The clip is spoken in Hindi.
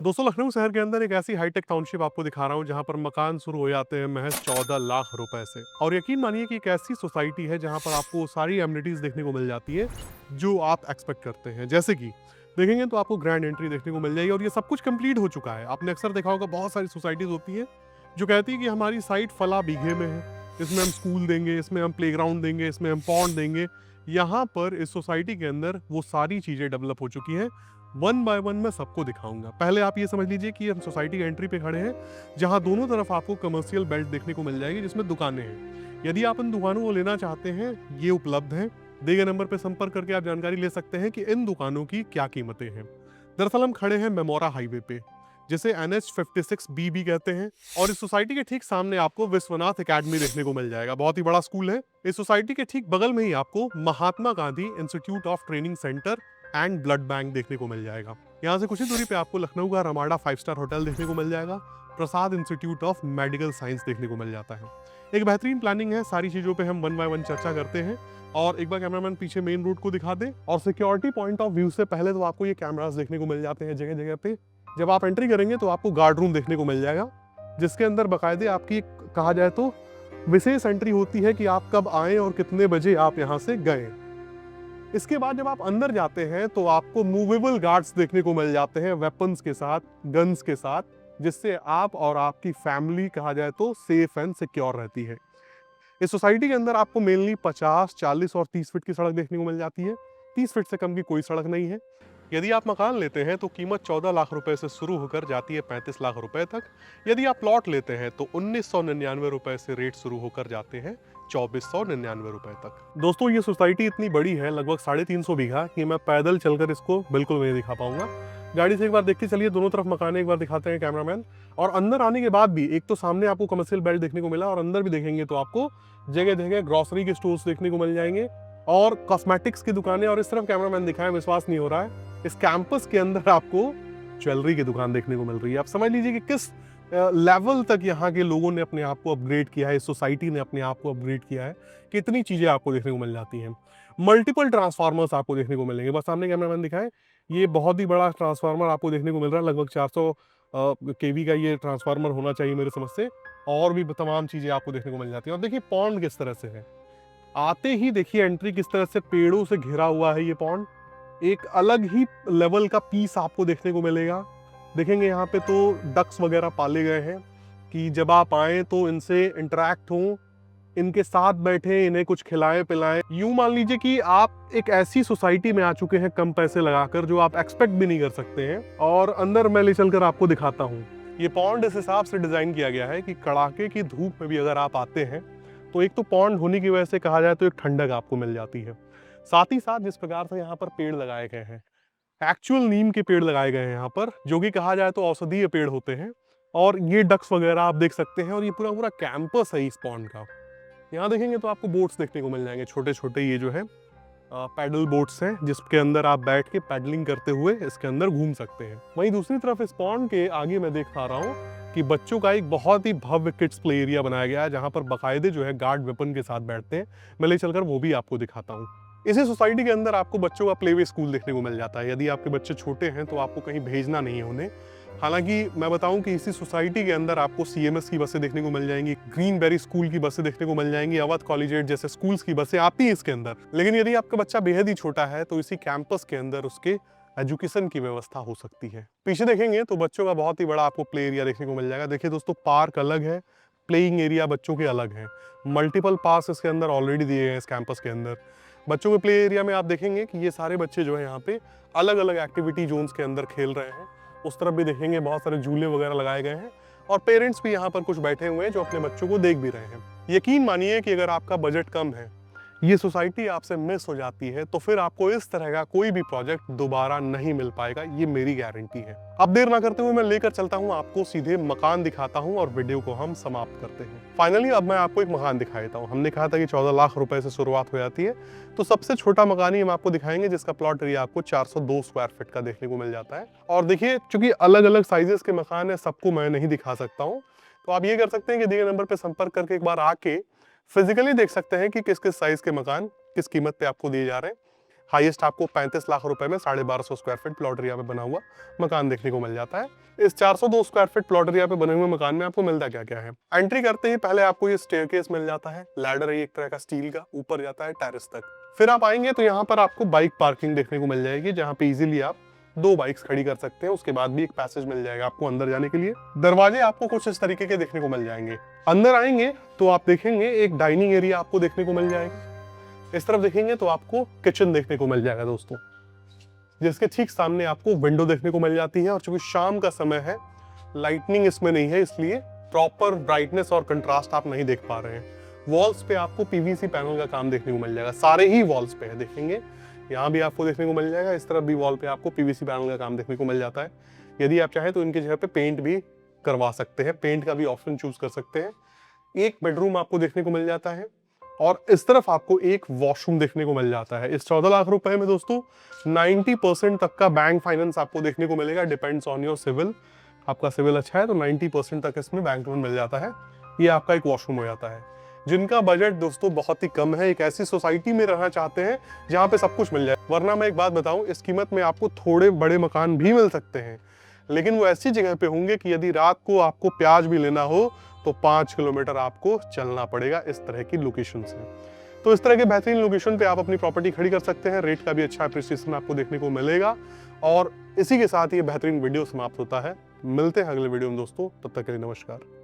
दोस्तों लखनऊ शहर के अंदर एक ऐसी हाईटेक टाउनशिप आपको दिखा रहा हूँ जहाँ पर मकान शुरू हो जाते हैं महज 14 लाख रुपए से। और यकीन मानिए कि एक ऐसी सोसाइटी है जहाँ पर आपको सारी एमिनिटीज देखने को मिल जाती है जो आप एक्सपेक्ट करते हैं। जैसे कि देखेंगे तो आपको ग्रैंड एंट्री देखने को मिल जाएगी और ये सब कुछ कंप्लीट हो चुका है। आपने अक्सर देखा होगा बहुत सारी सोसाइटीज होती है जो कहती है कि हमारी साइट फला बीघे में है, इसमें हम स्कूल देंगे, इसमें हम प्लेग्राउंड देंगे, इसमें हम पॉन्ड देंगे। यहाँ पर इस सोसाइटी के अंदर वो सारी चीजें डेवलप हो चुकी हैं। वन बाय वन मैं सबको दिखाऊंगा। पहले आप ये समझ लीजिए कि हम सोसाइटी की एंट्री पे खड़े हैं जहां दोनों तरफ आपको कमर्शियल बेल्ट देखने को मिल जाएगी जिसमें दुकानें हैं। यदि आप इन दुकानों को लेना चाहते हैं, ये उपलब्ध हैं। दिए गए नंबर पर संपर्क करके आप जानकारी ले सकते हैं कि इन दुकानों की क्या कीमतें हैं। दरअसल हम खड़े हैं मेमोरा हाईवे पे, जिसे NH56B भी कहते हैं। और इस सोसाइटी के ठीक सामने आपको विश्वनाथ एकेडमी देखने को मिल जाएगा। बहुत ही बड़ा स्कूल है। इस सोसाइटी के ठीक बगल में ही आपको Mahatma Gandhi institute of training centre and blood bank देखने को मिल जाएगा। यहाँ से कुछ ही दूरी पे आपको लखनऊ का रमाडा 5 स्टार होटल देखने को मिल जाएगा। प्रसाद इंस्टीट्यूट ऑफ मेडिकल साइंस देखने को मिल जाता है। एक बेहतरीन प्लानिंग है। सारी चीजों पे हम वन बाय वन चर्चा करते हैं। और एक बार कैमरामैन पीछे मेन रोड को दिखा दे। और सिक्योरिटी पॉइंट ऑफ व्यू से पहले तो आपको ये कैमरास देखने को मिल जाते हैं जगह जगह पे। जब आप एंट्री करेंगे तो आपको गार्ड रूम देखने को मिल जाएगा, जिसके अंदर बाकायदे आपकी कहा जाए तो विशेष एंट्री होती है कि आप कब आए और कितने बजे आप यहाँ से गए। इसके बाद जब आप अंदर जाते हैं तो आपको मूवेबल गार्ड्स देखने को मिल जाते हैं, वेपन्स के साथ, गन्स के साथ, जिससे आप और आपकी फैमिली कहा जाए तो सेफ एंड सिक्योर रहती है। इस सोसाइटी के अंदर आपको मेनली 50, 40 और 30 फीट की सड़क देखने को मिल जाती है। 30 फीट से कम की कोई सड़क नहीं है। यदि आप मकान लेते हैं तो कीमत 14 लाख रुपए से शुरू होकर जाती है 35 लाख रुपए तक। यदि आप प्लॉट लेते हैं तो 1999 रुपए से रेट शुरू होकर जाते हैं 2499 रुपए तक। दोस्तों ये सोसाइटी इतनी बड़ी है, लगभग 350 बीघा, कि मैं पैदल चलकर इसको बिल्कुल नहीं दिखा पाऊंगा। गाड़ी से एक बार देख के चलिए। दोनों तरफ मकान एक बार दिखाते हैं कैमरामैन। और अंदर आने के बाद भी एक तो सामने आपको कमर्शियल बेल्ट देखने को मिला, और अंदर भी देखेंगे तो आपको जगह जगह ग्रोसरी के स्टोर्स देखने को मिल जाएंगे और कॉस्मेटिक्स की दुकानें। और इस तरफ कैमरामैन दिखाएं, विश्वास नहीं हो रहा है, इस कैंपस के अंदर आपको ज्वेलरी की दुकान देखने को मिल रही है। आप समझ लीजिए कि किस लेवल तक यहाँ के लोगों ने अपने आप को अपग्रेड किया है, इस सोसाइटी ने अपने आप को अपग्रेड किया है। कितनी चीजें आपको देखने को मिल जाती हैं। मल्टीपल ट्रांसफार्मर्स आपको देखने को मिलेंगे। बस सामने कैमरामैन दिखाएं, ये बहुत ही बड़ा ट्रांसफार्मर आपको देखने को मिल रहा है। लगभग 400 केवी का ये ट्रांसफार्मर होना चाहिए मेरे समझ से। और भी तमाम चीजें आपको देखने को मिल जाती हैं। और देखिए पॉन्ड किस तरह से है। आते ही देखिए एंट्री किस तरह से पेड़ों से घिरा हुआ है ये पॉन्ड। एक अलग ही लेवल का पीस आपको देखने को मिलेगा। देखेंगे यहाँ पे तो डक्स वगैरह पाले गए हैं कि जब आप आए तो इनसे इंटरेक्ट हों, इनके साथ बैठे, इन्हें कुछ खिलाएं पिलाएं। यूं मान लीजिए कि आप एक ऐसी सोसाइटी में आ चुके हैं कम पैसे लगाकर जो आप एक्सपेक्ट भी नहीं कर सकते हैं। और अंदर मैं ले चलकर आपको दिखाता हूँ। ये पॉन्ड इस हिसाब से डिजाइन किया गया है कि कड़ाके की धूप में भी अगर आप आते हैं तो एक तो पॉन्ड होने की वजह से कहा जाए तो एक ठंडक आपको मिल जाती है। साथ ही साथ जिस प्रकार से यहाँ पर पेड़ लगाए गए हैं, एक्चुअल नीम के पेड़ लगाए गए हैं यहाँ पर, जो कि कहा जाए तो औषधीय पेड़ होते हैं। और ये डक्स वगैरह आप देख सकते हैं। और ये पूरा पूरा कैंपस है इस पॉन्ड का। यहाँ देखेंगे तो आपको बोट्स देखने को मिल जाएंगे, छोटे छोटे, ये जो है पैडल बोट्स हैं जिसके अंदर आप बैठ के पैडलिंग करते हुए इसके अंदर घूम सकते हैं। वहीं दूसरी तरफ इस पॉन्ड के आगे मैं देख पा रहा हूँ कि बच्चों का एक बहुत ही भव्य किड्स प्ले एरिया बनाया गया है, जहाँ पर बाकायदे जो है गार्ड वेपन के साथ बैठते हैं। मैं ले चलकर वो भी आपको दिखाता हूँ। इसी सोसाइटी के अंदर आपको बच्चों का प्ले वे स्कूल देखने को मिल जाता है। यदि आपके बच्चे छोटे हैं तो आपको कहीं भेजना नहीं है उन्हें। हालांकि मैं बताऊं कि इसी सोसाइटी के अंदर आपको CMS की बसें देखने को मिल जाएंगी, ग्रीनबेरी स्कूल की बसें देखने को मिल जाएंगी, अवध कॉलेजिएट जैसे स्कूल्स की बसें आती हैं इसके अंदर। लेकिन यदि आपका बच्चा बेहद ही छोटा है तो इसी कैंपस के अंदर उसके एजुकेशन की व्यवस्था हो सकती है। पीछे देखेंगे तो बच्चों का बहुत ही बड़ा आपको प्ले एरिया देखने को मिल जाएगा। देखिए दोस्तों, पार्क अलग है, प्लेइंग एरिया बच्चों के अलग है। मल्टीपल पास इसके अंदर ऑलरेडी दिए गए हैं इस कैंपस के अंदर। बच्चों के प्ले एरिया में आप देखेंगे कि ये सारे बच्चे जो है यहाँ पे अलग अलग एक्टिविटी जोन्स के अंदर खेल रहे हैं। उस तरफ भी देखेंगे बहुत सारे झूले वगैरह लगाए गए हैं। और पेरेंट्स भी यहाँ पर कुछ बैठे हुए हैं जो अपने बच्चों को देख भी रहे हैं। यकीन मानिए कि अगर आपका बजट कम है, ये सोसाइटी आपसे मिस हो जाती है, तो फिर आपको इस तरह का कोई भी प्रोजेक्ट दोबारा नहीं मिल पाएगा, ये मेरी गारंटी है। अब देर ना करते हुए मैं लेकर चलता हूँ आपको, सीधे मकान दिखाता हूँ और वीडियो को हम समाप्त करते हैं। फाइनली अब मैं आपको एक मकान दिखा देता हूँ। हमने कहा था कि 14 लाख रुपए से शुरुआत हो जाती है, तो सबसे छोटा मकान ही हम आपको दिखाएंगे जिसका प्लॉट एरिया आपको 402 स्क्वायर फीट का देखने को मिल जाता है। और देखिए, चूंकि अलग अलग साइजेस के मकान है, सबको मैं नहीं दिखा सकता हूँ, तो आप ये कर सकते हैं कि दिए गए नंबर पर संपर्क करके एक बार आके फिजिकली देख सकते हैं कि किस किस साइज के मकान किस कीमत पे आपको दिए जा रहे हैं। हाईएस्ट आपको 35 लाख रुपए में 1250 स्क्वायर फीट प्लॉट एरिया पे बना हुआ मकान देखने को मिल जाता है। इस 402 स्क्वायर फीट प्लॉट एरिया पे बने हुए मकान में आपको मिलता क्या क्या है। एंट्री करते ही पहले आपको ये स्टेयरकेस मिल जाता है, लैडर है एक तरह का स्टील का, ऊपर जाता है टेरेस तक। फिर आप आएंगे तो यहाँ पर आपको बाइक पार्किंग देखने को मिल जाएगी, जहाँ पे इजीली आप 2 बाइक्स खड़ी कर सकते हैं। उसके बाद भी एक पैसेज मिल जाएगा आपको अंदर जाने के लिए। दरवाजे आपको कुछ इस तरीके के देखने को मिल जाएंगे। अंदर आएंगे तो आप देखेंगे एक डाइनिंग एरिया आपको देखने को मिल जाएगा। इस तरफ देखेंगे तो आपको किचन देखने को मिल जाएगा दोस्तों, जिसके ठीक सामने आपको विंडो देखने को मिल जाती है। और चूंकि शाम का समय है, लाइटनिंग इसमें नहीं है, इसलिए प्रॉपर ब्राइटनेस और कंट्रास्ट आप नहीं देख पा रहे हैं। वॉल्स पे आपको पीवीसी पैनल का काम देखने को मिल जाएगा, सारे ही वॉल्स पे है, देखेंगे यहाँ भी आपको देखने को मिल जाएगा। इस तरफ भी वॉल पे आपको पीवीसी पैनल का काम देखने को मिल जाता है। यदि आप चाहें तो इनकी जगह पे पेंट भी करवा सकते हैं, पेंट का भी ऑप्शन चूज कर सकते हैं। एक बेडरूम आपको देखने को मिल जाता है और इस तरफ आपको एक वॉशरूम देखने को मिल जाता है। इस 14 लाख रुपए में दोस्तों 90% तक का बैंक फाइनेंस आपको देखने को मिलेगा, डिपेंड्स ऑन योर सिविल। आपका सिविल अच्छा है तो 90% तक इसमें बैंक लोन मिल जाता है। ये आपका एक वॉशरूम हो जाता है। जिनका बजट दोस्तों बहुत ही कम है, एक ऐसी सोसाइटी में रहना चाहते हैं जहाँ पे सब कुछ मिल जाए। वरना मैं एक बात बताऊं, इस कीमत में आपको थोड़े बड़े मकान भी मिल सकते हैं, लेकिन वो ऐसी जगह पे होंगे कि यदि रात को आपको प्याज भी लेना हो तो 5 किलोमीटर आपको चलना पड़ेगा। इस तरह की लोकेशन से, तो इस तरह के बेहतरीन लोकेशन पे आप अपनी प्रॉपर्टी खड़ी कर सकते हैं। रेट का भी अच्छा अप्रिसिएशन आपको देखने को मिलेगा। और इसी के साथ ये बेहतरीन वीडियो समाप्त होता है। मिलते हैं अगले वीडियो में दोस्तों, तब तक के लिए नमस्कार।